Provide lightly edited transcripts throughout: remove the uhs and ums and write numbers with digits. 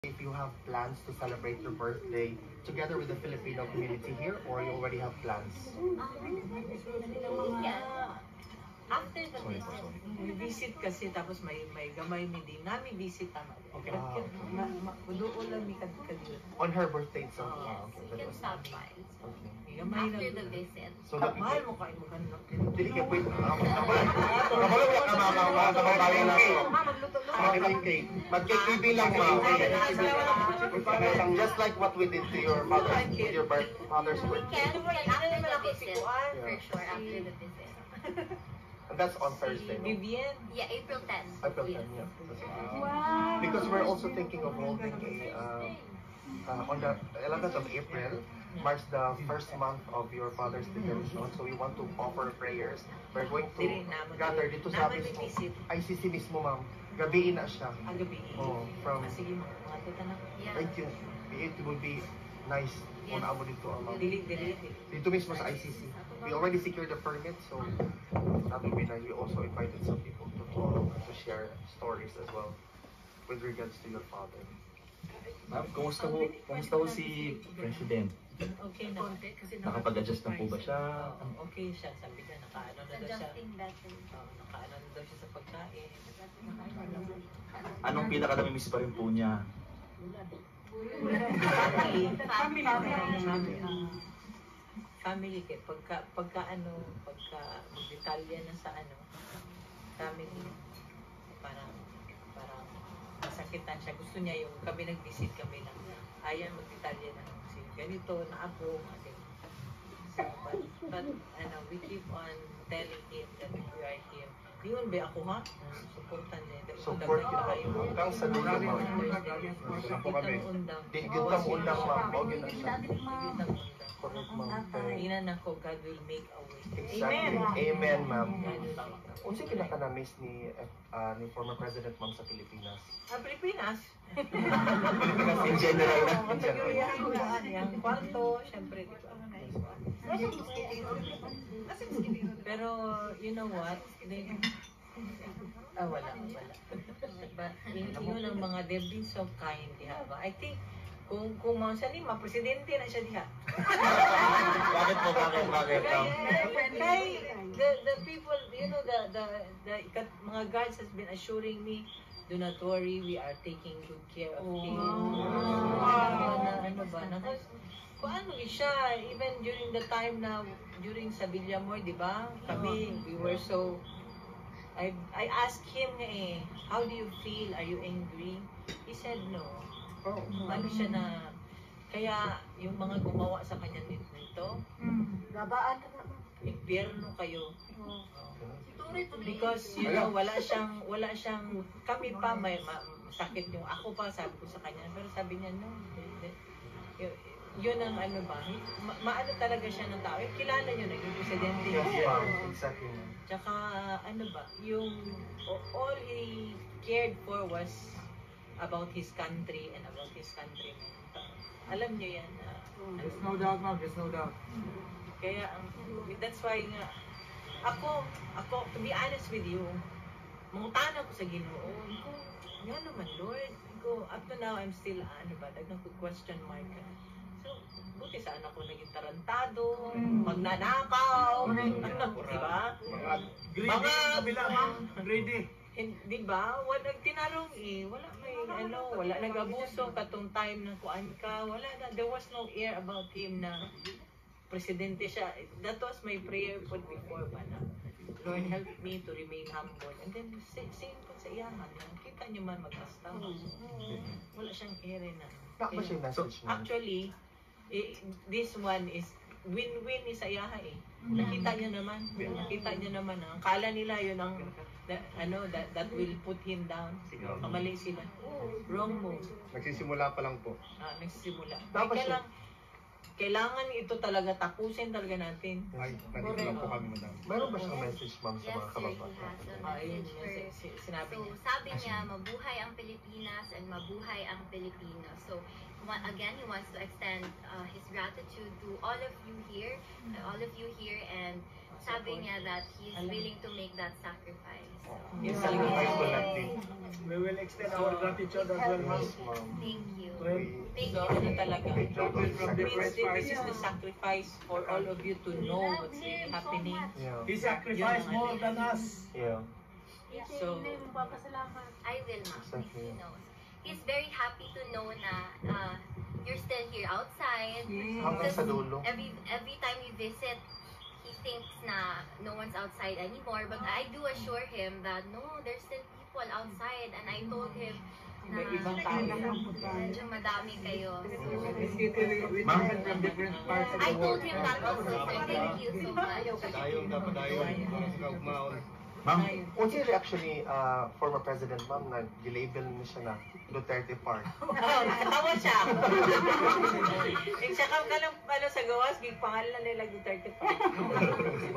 if you have plans to celebrate your birthday together with the Filipino community here, or you already have plans? Yeah. After the visit. May visit kasi tapos may gamay mi din. Nami visit tama. Okay. Doon lang mi kadyo. On her birthday itself? Yes, Okay. we can stop by. Okay. Gamay After the lang. visit. So, Mahal mo kayo maganda. dili ka wait. Nabalo wala ka mamabayan na ito. Yung cake. Mag-cake TV lang, ma'am. Just like what we did to your mother's, with your father's We birthday. can after the visit. For sure, after the visit. And that's on Thursday, no? Vivian. Yeah, April 10. April 10, Yes. yeah. Wow. Because we're also thinking of holding on the 11th of April, marks the first month of your father's detention. So we want to offer prayers. We're going to gather dito sa mismo. ICC mismo, ma'am. Gabiin na siya. Gabi. Oh, from... Sige mo, mga tuta na. Thank you. It would be nice kung naamo dito, ma'am. Dili. Dito mismo sa ICC. We already secured the permit, so that would be nice. We also invited some people to share stories as well with regards to your father. Ma'am, kumusta po si President? Okay na. Nakapag-adjust na po ba siya? Okay siya. Sabi niya, nakaano na daw siya. Adjusting better. Nakaano na daw siya sa pagkain. Anong pinaka-namimiss pa rin po niya? Family kay pagka magdetalya na sa family, parang masakitan siya. Gusto niya yung kami nag-visit kami lang. Ayan, magdetalya na kasi ganito na ako. So, but we keep on telling him that we are here. Di man ba ako ha? Supportan niya. Support kita kayo. Hanggang sa lugar, ma'am. Wala po kami. Digit ang undang, ma'am. Huwag yun ang siya. Correct, ma'am. Tingnan ako, God will make a way. Exactly. Amen, ma'am. Unsa pinaka-na-miss ni former President, ma'am, sa Pilipinas? Pilipinas? Pilipinas in general na. In general. Yung kwarto, syempre, di ba? Pero, you know what? Wala. But, yun ang mga, they've been so kind, diha ba? I think, kung siya ni presidente na siya diha. Bakit po? Bakit? Kay, the people, you know, the mga guards has been assuring me, do not worry, we are taking good care of him. Ano ba? Kung ano siya, even during the time na, during sa Villamor, di ba? Kami, we were so, I asked him how do you feel? Are you angry? He said no. Ano siya na, kaya yung mga gumawa sa kanya nito, impyerno kayo. Because, you know, wala siyang, kami pa, may sakit yung ako pa, sabi ko sa kanya, pero sabi niya, no, yun ang maano talaga siya ng tao. Kilala niyo na yung presidente. Exactly. Tsaka, yung all he cared for was about his country and about his countrymen. Alam niyo yan. There's no doubt, ma'am. There's no doubt. Kaya, that's why nga, ako, to be honest with you, mangutanan ko sa Ginoo, nga naman, Lord, up to now, I'm still, dagang question mark. So, buti saan ako naging tarantado, magnanakaw, di ba? Greedy. Di ba? Wala tinarong wala nag-abuso katong time na kuan ka, wala na, there was no air about him na presidente siya. That was my prayer po before ba na, Lord, help me to remain humble. And then, same po sa iyaman. Kita niyo man mag-asta. Wala siyang air na. Actually, this one is win-win ni sa iyaha Nakita niyo naman. Ang kala nila yun ang that will put him down. Kamali sila. Wrong move. Nagsisimula pa lang po. Nagsisimula. Kailangan ito talaga, tapusin talaga natin. Nandito lang po kami, madam. Mayroon ba siyang message, ma'am, sa mga kababayan? Sinabi niya. So, sabi niya, mabuhay ang Pilipinas and mabuhay ang Pilipino. So, again, he wants to extend his gratitude to all of you here, and sabi niya that he's willing to make that sacrifice. Yes, Sacrifice will not be. We will extend our gratitude as well, ma'am. Yes, ma'am. Thank you. We- Thank So, you. ano talaga? Great job of Means sacrifice. this is the sacrifice for all of you to know what's really happening. Yeah. He sacrificed more than us. Yeah. So, I will, ma'am. Exactly. He knows. He's very happy to know na you're still here outside. Hanggang sa dulo. Every time we visit, he thinks na no one's outside anymore. But I do assure him that no, there's still people outside. And I told him na may ibang tao. medyo madami kayo. We Ma'am? travel from different parts of I the told world. him that also. So thank you so much. Ma'am, What's your reaction ni former President, ma'am, na gilabel niya siya na Duterte Park? Nakatawa siya. Yung sakam ka lang pala sa gawas, pangalan nila Duterte pa.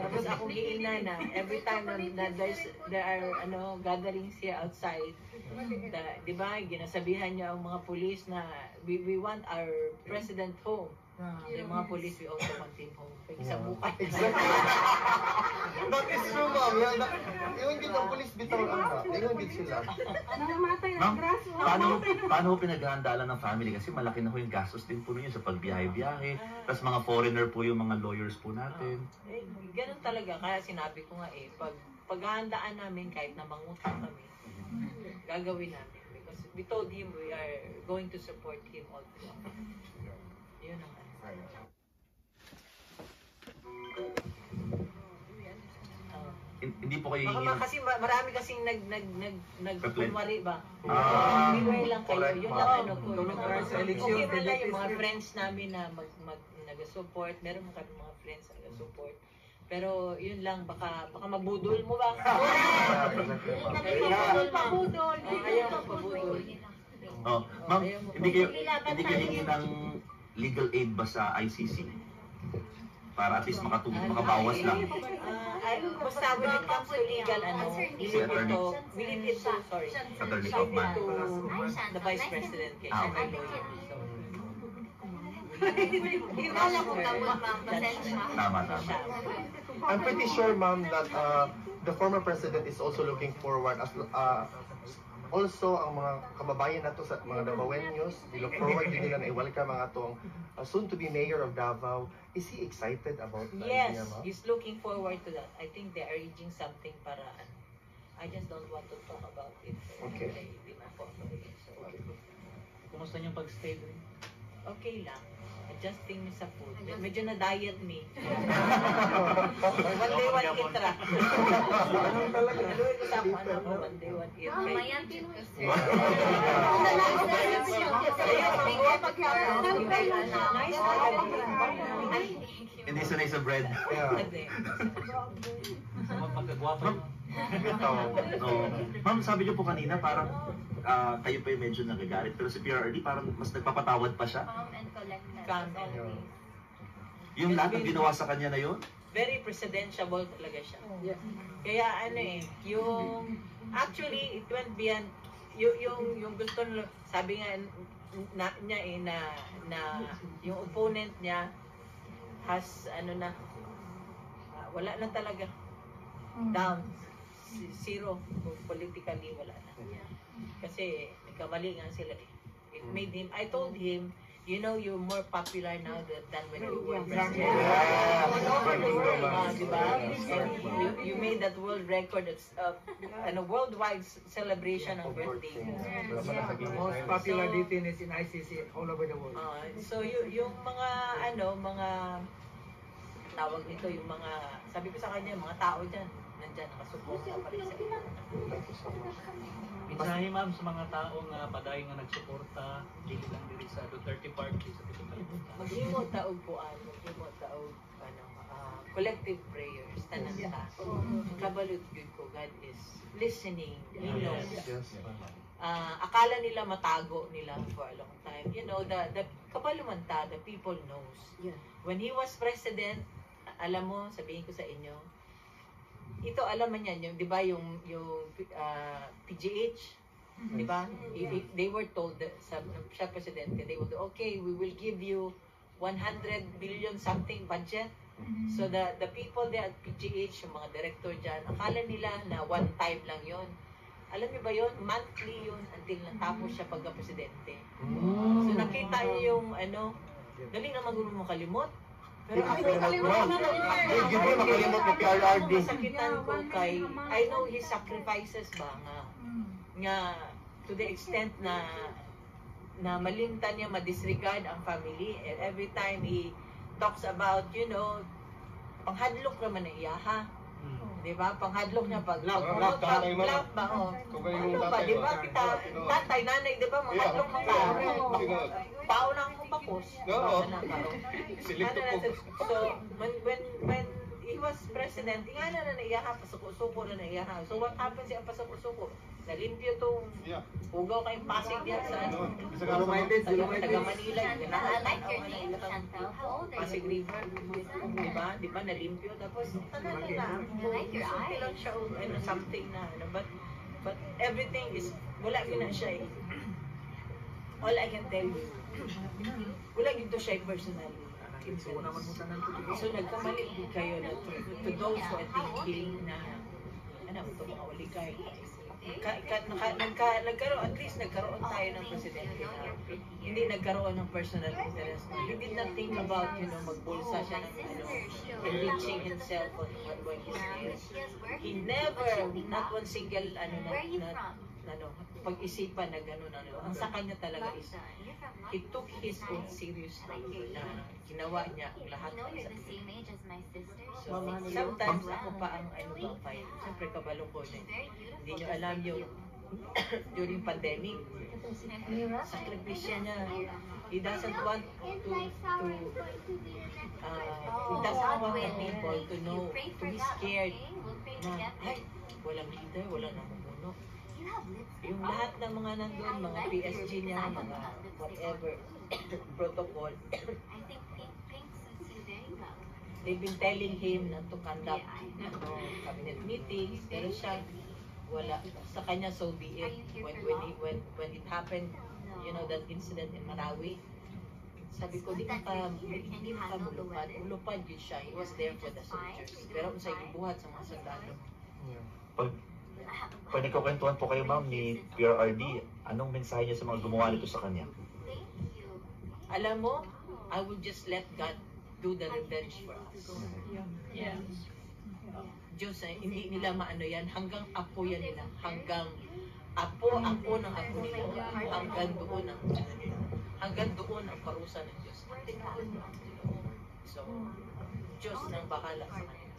Tapos ako giina na, every time na there are gatherings here outside, di ba, ginasabihan niya ang mga pulis na we want our president home. Yung mga pulis, we also want him home. Sa bukas. Exactly. That is true, ma'am. Yung hindi ang police bitaw ang yung hindi sila. ma'am, paano ho pinaghahandaan ng family? Kasi malaki na ho yung gastos din po ninyo sa pagbiyahe-biyahe. Tapos mga foreigner po yung mga lawyers po natin. Ganun talaga. Kaya sinabi ko nga paghahandaan namin kahit na mangutang kami, gagawin namin. Because we told him we are going to support him all through. Yun ang Hindi po kayo Baka hihingi ng... kasi marami kasing nagkunwari ba? Ah, Beware lang kayo. correct, Yun ma'am. lang ano ko. Tulong tayo sa eleksyon, Okay man lang yung mga debate. friends namin na nag-support. Meron kami mga friends na nag-support. Pero yun lang, baka mabudol mo ba? Ayaw pabudol. Oh, ma'am, hindi kayo hingi ng legal aid ba sa ICC? Para at least makabawas lang. Basta when it comes to legal, we leave it to Attorney Kaufman. the Vice President. Kaya siya may lawyer. Wala ko gamot, ma'am. Pasensya. Tama. I'm pretty sure, ma'am, that the former president is also looking forward as also ang mga kababayan nato sa mga Davaoenos, we look forward din nila na i-welcome ang atong soon to be mayor of Davao. Is he excited about the Yes, idea, ma'am? he's looking forward to that. I think they are arranging something para I just don't want to talk about it. Okay. Hindi man po ako. So, Kumusta niyong pag-stay doon? okay lang. Adjusting me sa food. Medyo na-diet me. One day, one eat ra. Naluwi ko sa ako, one day, one eat. Mayan din ko, sir. Hindi sanay sa bread. Yeah. Magpagkagwapo. Bitaw. No. Ma'am, sabi niyo po kanina parang kayo pa yung medyo nagagalit. Pero si PRRD parang mas nagpapatawad pa siya. Calm and collected. Calm. Always. Yung lahat ng ginawa sa kanya na yun, Very presidentiable talaga siya. Kaya yung actually it went beyond yung gusto sabi nga niya na yung opponent niya has wala na talaga, down, zero politically, wala na kasi nagkamali nga sila it made him, I told him, you know, you're more popular now than when you were president. Diba? And you made that world record of worldwide celebration ng birthday. Most popular dating is in ICC all over the world. So yung mga mga tawag nito, yung mga sabi ko sa kanya, mga tao dyan nandyan nakasuporta pa rin sa inyo. Mensahe ma'am sa mga taong padayon nga nagsuporta dili lang diri sa Duterte Party sa Pilipinas. Maghimot taog puan, maghimot taog collective prayers tanan ta. Kabalot gyud ko, God is listening. He knows. Akala nila matago nila for a long time. You know, the kabaluman ta, the people knows. When he was president, alam mo, sabihin ko sa inyo, ito alam man yan, yung 'di ba yung PGH, 'di ba? They were told that siya presidente, they would okay, we will give you 100 billion something budget. So the people there at PGH, yung mga director dyan, akala nila na one time lang yon. Alam niyo ba yon? Monthly yun until natapos siya pagka-presidente. So nakita niyo yung galing naman gulo mo kalimot. Pero ako Hindi mo makalimot ng PRRD. masakitan ko kay, I know his sacrifices ba nga to the extent na malimtan niya, ma-disregard ang family. And every time he talks about, panghadlok naman na iyaha. Di ba? Panghadlok niya pag Love ba? Ano ba? Di ba? Kita, tatay, nanay, di ba? Manghadlok mo ka. Pao na ang kupakos. So, when he was president, nga na iyaha, pasuko-suko na iyaha. So, what happens siya pasuko-suko? Nalimpyo itong ugaw kayong Pasig yan sa taga Manila. I like your name, Chantel. How old are Pasig you? River. Di ba? Nalimpyo. Tapos, tanan nila. I like your eyes. Lang siya, something na, but everything is, wala yun na siya eh. All I can tell you, wala yun to siya personally. So, nagkamali din kayo na to those who are thinking na, ito mga uligay. Nagkaroon, at least nagkaroon tayo ng presidente na hindi nagkaroon ng personal interest. He did not think about, magbulsa siya ng enriching himself on what he's there. He never, not one single, pag-isipan na gano'n, ang sa kanya talaga is, he took his own seriously na ginawa niya lahat No, ng you're sa the same age as my sister. So, sometimes ako pa ang fight. Siyempre, kabalo ko na. Hindi nyo alam yung during pandemic, sakripisya niya. He doesn't want he doesn't want the people to know, to be scared na, ay, walang leader, walang namumuno. Yung lahat ng mga nandun, mga PSG niya, mga whatever, protocol, they've been telling him not to conduct cabinet meetings, pero siya, wala. Sa kanya, so be it. When it happened, that incident in Marawi, sabi ko, di ka mulupad. Mulupad yun siya. He was there for the soldiers. Pero unsay gibuhat sa mga sundalo. Pag nagkukwentuhan po kayo, ma'am, ni PRRD, anong mensahe niya sa mga gumawa nito sa kanya? Alam mo, I will just let God do the revenge for us. Yeah. Diyos, hindi nila maano yan. Hanggang apo yan nila. Hanggang apo ng apo nila. Hanggang doon ang hanggang doon ang parusa ng Diyos. So, Diyos nang bahala sa kanila.